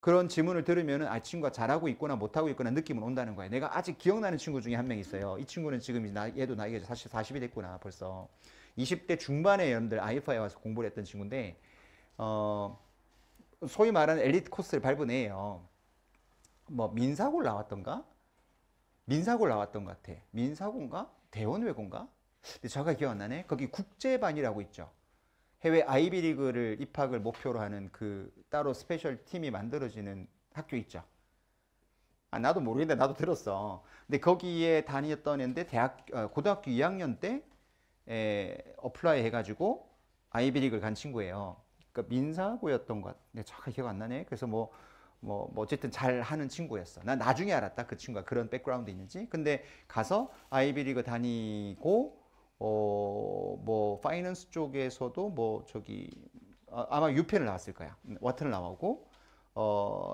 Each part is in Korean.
그런 지문을 들으면은 아, 친구가 잘하고 있거나 못하고 있거나 느낌은 온다는 거예요. 내가 아직 기억나는 친구 중에 한 명 있어요. 이 친구는 지금 얘도 나이가 사실 40이 됐구나 벌써. 20대 중반에 여러분들 IF에 와서 공부를 했던 친구인데 어, 소위 말하는 엘리트 코스를 밟은 애예요. 뭐 민사고를 나왔던가? 민사고를 나왔던 것 같아. 민사고인가? 대원외고인가? 근데 정확하게 기억 안 나네. 거기 국제반이라고 있죠. 해외 아이비리그를 입학을 목표로 하는 그 따로 스페셜 팀이 만들어지는 학교 있죠. 아, 나도 모르겠는데 나도 들었어. 근데 거기에 다녔던 애인데 고등학교 2학년 때 어플라이 해가지고 아이비리그를 간 친구예요. 그러니까 민사고였던 것 같아. 정확하게 기억 안 나네. 그래서 뭐 어쨌든 잘 하는 친구였어. 난 나중에 알았다. 그 친구가 그런 백그라운드 있는지. 근데 가서 아이비리그 다니고 뭐 파이낸스 쪽에서도 뭐 저기 아마 유펜을 나왔을 거야. 워튼을 나오고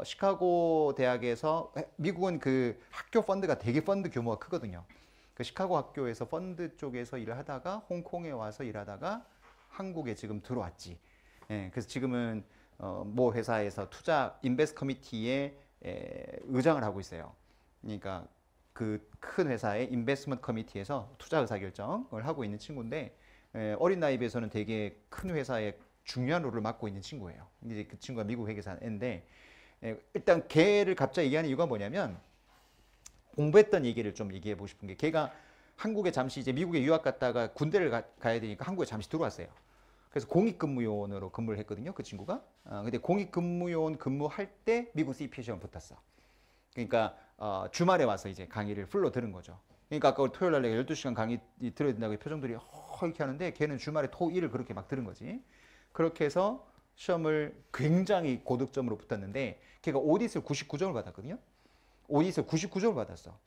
시카고 대학에서 미국은 그 학교 펀드가 되게 펀드 규모가 크거든요. 그 시카고 학교에서 펀드 쪽에서 일을 하다가 홍콩에 와서 일하다가 한국에 지금 들어왔지. 예, 그래서 지금은 모 회사에서 투자 인베스트 커미티에 의장을 하고 있어요. 그러니까 그 큰 회사의 인베스트먼트 커미티에서 투자 의사결정을 하고 있는 친구인데 어린 나이 비해서는 되게 큰 회사의 중요한 롤을 맡고 있는 친구예요. 이제 그 친구가 미국 회계사인데 일단 걔를 갑자기 얘기하는 이유가 뭐냐면 공부했던 얘기를 좀 얘기해 보고 싶은 게 걔가 한국에 잠시 이제 미국에 유학 갔다가 군대를 가야 되니까 한국에 잠시 들어왔어요. 그래서 공익근무요원으로 근무를 했거든요. 그 친구가. 근데 공익근무요원 근무할 때 미국 CPA 시험 붙었어. 그러니까 주말에 와서 이제 강의를 풀로 들은 거죠. 그러니까 아까 토요일 날 내가 12시간 강의 들어야 된다고 표정들이 이렇게 하는데 걔는 주말에 토, 일을 그렇게 막 들은 거지. 그렇게 해서 시험을 굉장히 고득점으로 붙었는데 걔가 오디스를 99점을 받았거든요. 오디스 99점을 받았어.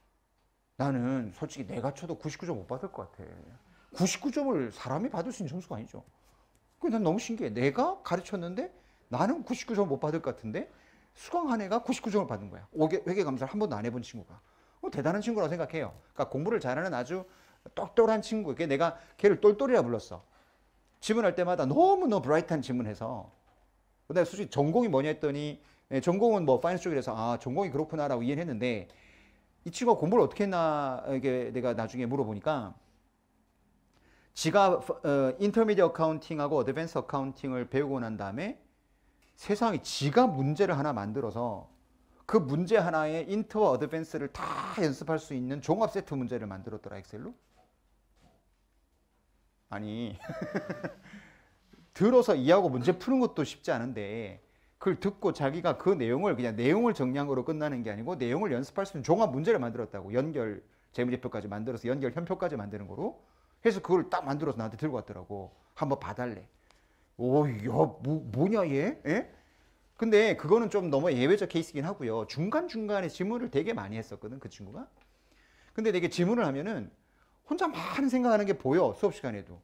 나는 솔직히 내가 쳐도 99점 못 받을 것 같아. 99점을 사람이 받을 수 있는 점수가 아니죠. 난 너무 신기해. 내가 가르쳤는데 나는 99점 못 받을 것 같은데 수강 한 애가 99점을 받은 거야. 회계 감사를 한 번도 안 해본 친구가. 대단한 친구라고 생각해요. 그러니까 공부를 잘하는 아주 똑똑한 친구. 내가 걔를 똘똘이라 불렀어. 질문할 때마다 너무너무 브라이트한 질문해서. 근데 솔직히 전공이 뭐냐 했더니 전공은 뭐 파이낸스 쪽이라서 아 전공이 그렇구나라고 이해는 했는데 이 친구가 공부를 어떻게 했나 이게 내가 나중에 물어보니까 지가 인터미디어 어카운팅하고 어드밴스 어카운팅을 배우고 난 다음에 세상에 지가 문제를 하나 만들어서 그 문제 하나에 인터와 어드밴스를 다 연습할 수 있는 종합 세트 문제를 만들었더라 엑셀로. 아니 들어서 이해하고 문제 푸는 것도 쉽지 않은데 그걸 듣고 자기가 그 내용을 그냥 내용을 정리한 거로 끝나는 게 아니고 내용을 연습할 수 있는 종합 문제를 만들었다고. 연결 재무제표까지 만들어서 연결 현표까지 만드는 거로 해서 그걸 딱 만들어서 나한테 들고 왔더라고. 한번 봐달래. 오, 야, 뭐냐 얘? 에? 근데 그거는 좀 너무 예외적 케이스긴 하고요. 중간중간에 질문을 되게 많이 했었거든 그 친구가. 근데 되게 질문을 하면은 혼자 많은 생각하는 게 보여 수업 시간에도.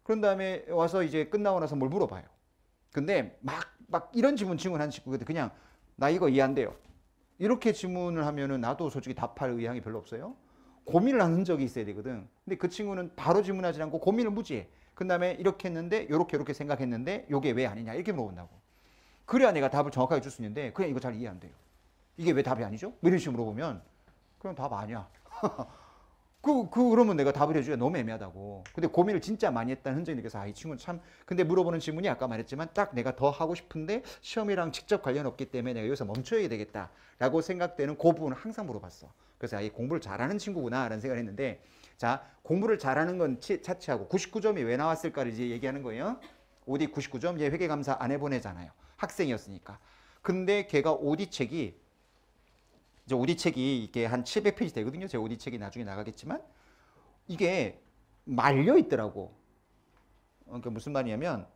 그런 다음에 와서 이제 끝나고 나서 뭘 물어봐요. 근데 막 이런 질문하는 친구거든. 그냥 나 이거 이해 안 돼요. 이렇게 질문을 하면은 나도 솔직히 답할 의향이 별로 없어요. 고민을 하는 적이 있어야 되거든. 근데 그 친구는 바로 질문하지 않고 고민을 무지해. 그 다음에 이렇게 했는데 요렇게 생각했는데 요게 왜 아니냐 이렇게 물어본다고. 그래야 내가 답을 정확하게 줄 수 있는데 그냥 이거 잘 이해 안 돼요. 이게 왜 답이 아니죠? 이런 식으로 물어보면 그냥 답 아니야. 그러면 내가 답을 해주기가 너무 애매하다고. 근데 고민을 진짜 많이 했다는 흔적이 느껴서 아, 이 친구는 참. 근데 물어보는 질문이 아까 말했지만 딱 내가 더 하고 싶은데 시험이랑 직접 관련 없기 때문에 내가 여기서 멈춰야 되겠다라고 생각되는 그 부분을 항상 물어봤어. 그래서 아, 이 공부를 잘하는 친구구나라는 생각을 했는데 자, 공부를 잘하는 건 차치하고 99점이 왜 나왔을까를 이제 얘기하는 거예요. 오디 99점, 얘 회계감사 안 해본 애잖아요. 학생이었으니까. 근데 걔가 오디 책이 이게 한 700페이지 되거든요. 제 오디 책이 나중에 나가겠지만 이게 말려 있더라고. 그러니까 무슨 말이냐면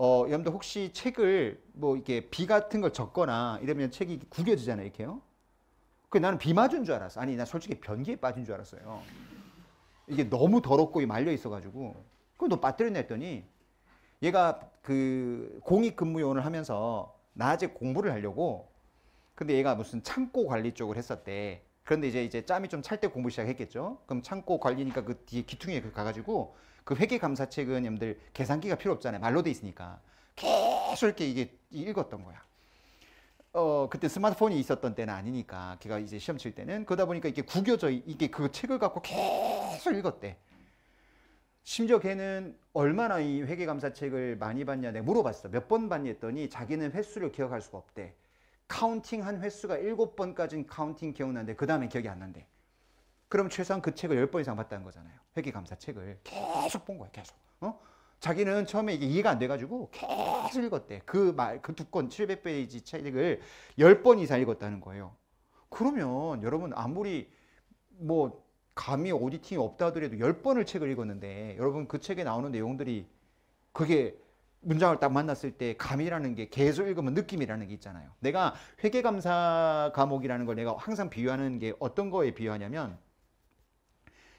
여러분들 혹시 책을 뭐 이렇게 비 같은 걸 적거나 이러면 책이 구겨지잖아요. 이렇게요. 그 나는 비 맞은 줄 알았어. 아니 나 솔직히 변기에 빠진 줄 알았어요. 이게 너무 더럽고 말려 있어가지고 그럼 너 빠뜨렸나 했더니 얘가 그 공익근무요원을 하면서 낮에 공부를 하려고. 근데 얘가 무슨 창고 관리 쪽을 했었대. 그런데 이제 짬이 좀 찰 때 공부 시작했겠죠. 그럼 창고 관리니까 그 뒤에 기퉁이에 가가지고 그 회계감사책은 여러분들 계산기가 필요 없잖아요. 말로 돼 있으니까 계속 이렇게 이게 읽었던 거야. 그때 스마트폰이 있었던 때는 아니니까 걔가 이제 시험 칠 때는 그러다 보니까 이게 구겨져 이게 그 책을 갖고 계속 읽었대. 심지어 걔는 얼마나 이 회계감사 책을 많이 봤냐 내가 물어봤어. 몇 번 봤냐 했더니 자기는 횟수를 기억할 수가 없대. 카운팅한 횟수가 7번까지는 카운팅 기억나는데 그 다음에 기억이 안 난대. 그럼 최소한 그 책을 10번 이상 봤다는 거잖아요. 회계감사 책을 계속 본 거야. 계속. 자기는 처음에 이게 이해가 안 돼가지고 계속 읽었대. 그 2권 700페이지 책을 10번 이상 읽었다는 거예요. 그러면 여러분 아무리 뭐 감히 오디팅이 없다 하더라도 10번을 책을 읽었는데 여러분 그 책에 나오는 내용들이 그게 문장을 딱 만났을 때 감이라는 게 계속 읽으면 느낌이라는 게 있잖아요. 내가 회계감사 과목이라는 걸 내가 항상 비유하는 게 어떤 거에 비유하냐면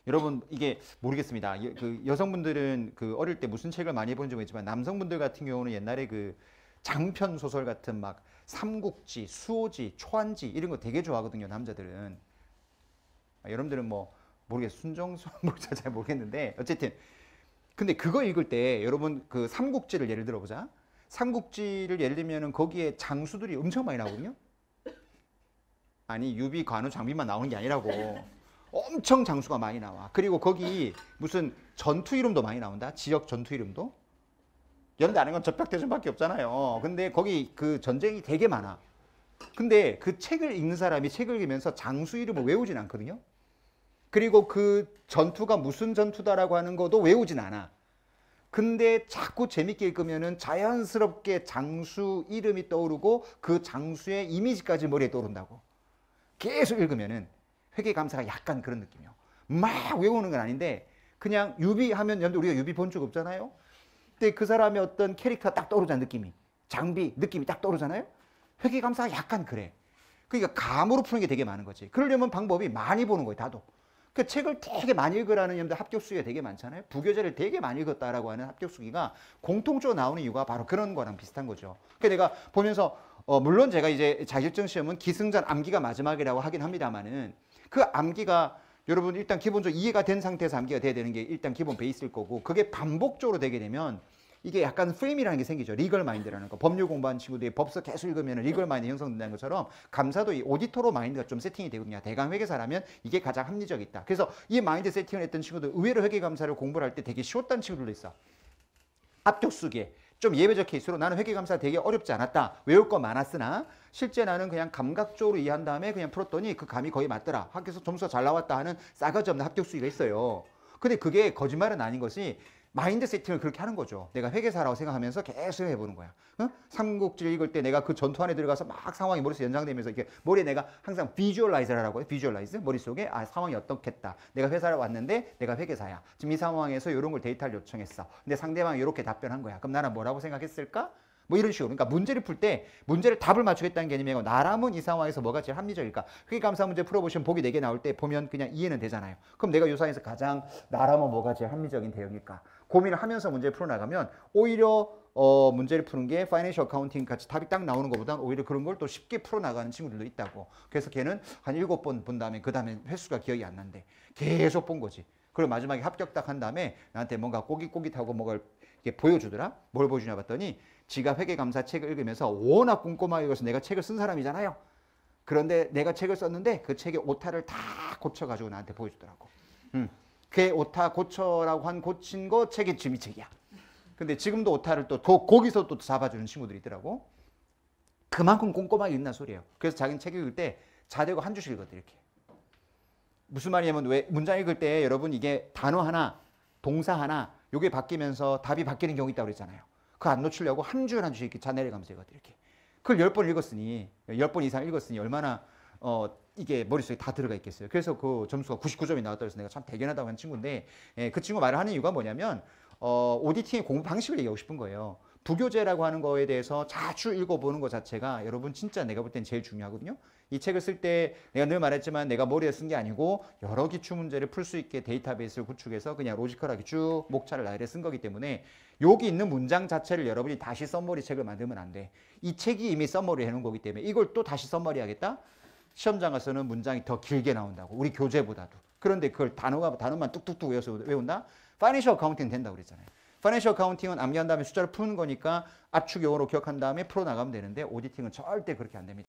여러분 이게 모르겠습니다. 그 여성분들은 그 어릴 때 무슨 책을 많이 본지 모르겠지만 남성분들 같은 경우는 옛날에 그 장편 소설 같은 막 삼국지, 수호지, 초안지 이런 거 되게 좋아하거든요. 남자들은. 여러분들은 뭐 모르겠어요. 순정수 잘 모르겠는데 어쨌든 근데 그거 읽을 때 여러분 그 삼국지를 예를 들어보자. 삼국지를 예를 들면은 거기에 장수들이 엄청 많이 나오거든요. 아니 유비, 관우, 장비만 나오는 게 아니라고. 엄청 장수가 많이 나와. 그리고 거기 무슨 전투 이름도 많이 나온다. 지역 전투 이름도. 여러분들 아는 건 적벽대전밖에 없잖아요. 근데 거기 그 전쟁이 되게 많아. 근데 그 책을 읽는 사람이 책을 읽으면서 장수 이름을 외우진 않거든요. 그리고 그 전투가 무슨 전투다라고 하는 것도 외우진 않아. 근데 자꾸 재밌게 읽으면은 자연스럽게 장수 이름이 떠오르고 그 장수의 이미지까지 머리에 떠오른다고. 계속 읽으면은 회계감사가 약간 그런 느낌이요. 막 외우는 건 아닌데 그냥 유비하면 우리가 유비 본 적 없잖아요. 근데 그 사람의 어떤 캐릭터가 딱 떠오르잖아요. 느낌이. 장비 느낌이 딱 떠오르잖아요. 회계감사가 약간 그래. 그러니까 감으로 푸는 게 되게 많은 거지. 그러려면 방법이 많이 보는 거예요. 다도. 그 책을 되게 많이 읽으라는 여러분들 합격 수기가 되게 많잖아요. 부교재를 되게 많이 읽었다라고 하는 합격 수기가 공통적으로 나오는 이유가 바로 그런 거랑 비슷한 거죠. 그러니까 내가 보면서 물론 제가 이제 자격증 시험은 기승전 암기가 마지막이라고 하긴 합니다만은 그 암기가 여러분 일단 기본적으로 이해가 된 상태에서 암기가 돼야 되는 게 일단 기본 베이스일 거고 그게 반복적으로 되게 되면 이게 약간 프레임이라는 게 생기죠. 리걸 마인드라는 거. 법률 공부하는 친구들이 법서 계속 읽으면 리걸 마인드 형성된다는 것처럼 감사도 이 오디터로 마인드가 좀 세팅이 되거든요. 대강 회계사라면 이게 가장 합리적이 있다. 그래서 이 마인드 세팅을 했던 친구들 의외로 회계감사를 공부를 할 때 되게 쉬웠다는 친구들도 있어. 합격 수기에. 좀 예외적 케이스로 나는 회계감사 되게 어렵지 않았다. 외울 거 많았으나 실제 나는 그냥 감각적으로 이해한 다음에 그냥 풀었더니 그 감이 거의 맞더라. 학교에서 점수가 잘 나왔다 하는 싸가지 없는 합격 수기가 있어요. 근데 그게 거짓말은 아닌 것이 마인드 세팅을 그렇게 하는 거죠. 내가 회계사라고 생각하면서 계속 해보는 거야. 삼국지를 읽을 때 내가 그 전투 안에 들어가서 막 상황이 머릿속에 연상되면서 이렇게 머리에 내가 항상 비주얼라이즈를 하라고 해요. 비주얼라이즈. 머릿속에 상황이 어떻겠다. 내가 회사를 왔는데 내가 회계사야. 지금 이 상황에서 이런 걸 데이터를 요청했어. 근데 상대방이 이렇게 답변한 거야. 그럼 나는 뭐라고 생각했을까? 뭐 이런 식으로. 그러니까 문제를 풀 때 문제를 답을 맞추겠다는 개념이 아니고 나라면 이 상황에서 뭐가 제일 합리적일까? 회계감사 문제 풀어보시면 보기 4개 나올 때 보면 그냥 이해는 되잖아요. 그럼 내가 이 상황에서 가장 나라면 뭐가 제일 합리적인 대응일까? 고민을 하면서 문제를 풀어나가면 오히려 문제를 푸는 게 파이낸셜 어카운팅 같이 답이 딱 나오는 것보다는 오히려 그런 걸 또 쉽게 풀어나가는 친구들도 있다고. 그래서 걔는 한 7번 본 다음에 그 다음에 횟수가 기억이 안 난대. 계속 본 거지. 그리고 마지막에 합격 딱 한 다음에 나한테 뭔가 꼬깃꼬깃하고 뭐가 이렇게 보여주더라. 뭘 보여주냐 봤더니 지가 회계감사 책을 읽으면서 워낙 꼼꼼하게 읽어서 내가 책을 쓴 사람이잖아요. 그런데 내가 책을 썼는데 그 책의 오타를 다 고쳐가지고 나한테 보여주더라고. 그 오타 고쳐라고 한 고친 거 책이 지금 이 책이야. 근데 지금도 오타를 또 거기서 또 잡아주는 친구들이 있더라고. 그만큼 꼼꼼하게 읽는 소리예요. 그래서 자기는 책 읽을 때 자대고 한 줄씩 읽거든 이렇게. 무슨 말이냐면 왜 문장 읽을 때 여러분 이게 단어 하나, 동사 하나 요게 바뀌면서 답이 바뀌는 경우 있다고 그랬잖아요. 그거 안 놓치려고 한 줄 한 줄씩 이렇게 자내려가면서 읽거든 이렇게. 그걸 10번 읽었으니 10번 이상 읽었으니 얼마나 이게 머릿속에 다 들어가 있겠어요. 그래서 그 점수가 99점이 나왔다고 해서 내가 참 대견하다고 한 친구인데 그 친구 말을 하는 이유가 뭐냐면 오디팅의 공부 방식을 얘기하고 싶은 거예요. 부교재라고 하는 거에 대해서 자주 읽어보는 것 자체가 여러분 진짜 내가 볼 땐 제일 중요하거든요. 이 책을 쓸 때 내가 늘 말했지만 내가 머리에 쓴 게 아니고 여러 기출 문제를 풀 수 있게 데이터베이스를 구축해서 그냥 로지컬하게 쭉 목차를 나열해 쓴 거기 때문에 여기 있는 문장 자체를 여러분이 다시 썸머리 책을 만들면 안 돼. 이 책이 이미 썸머리 해놓은 거기 때문에 이걸 또 다시 썸머리 하겠다? 시험장 가서는 문장이 더 길게 나온다고. 우리 교재보다도. 그런데 그걸 단어만 뚝뚝뚝 외운다? 파이낸셜 어카운팅 된다고 그랬잖아요. 파이낸셜 어카운팅은 암기한 다음에 숫자를 푸는 거니까 압축 용어로 기억한 다음에 풀어나가면 되는데 오디팅은 절대 그렇게 안 됩니다.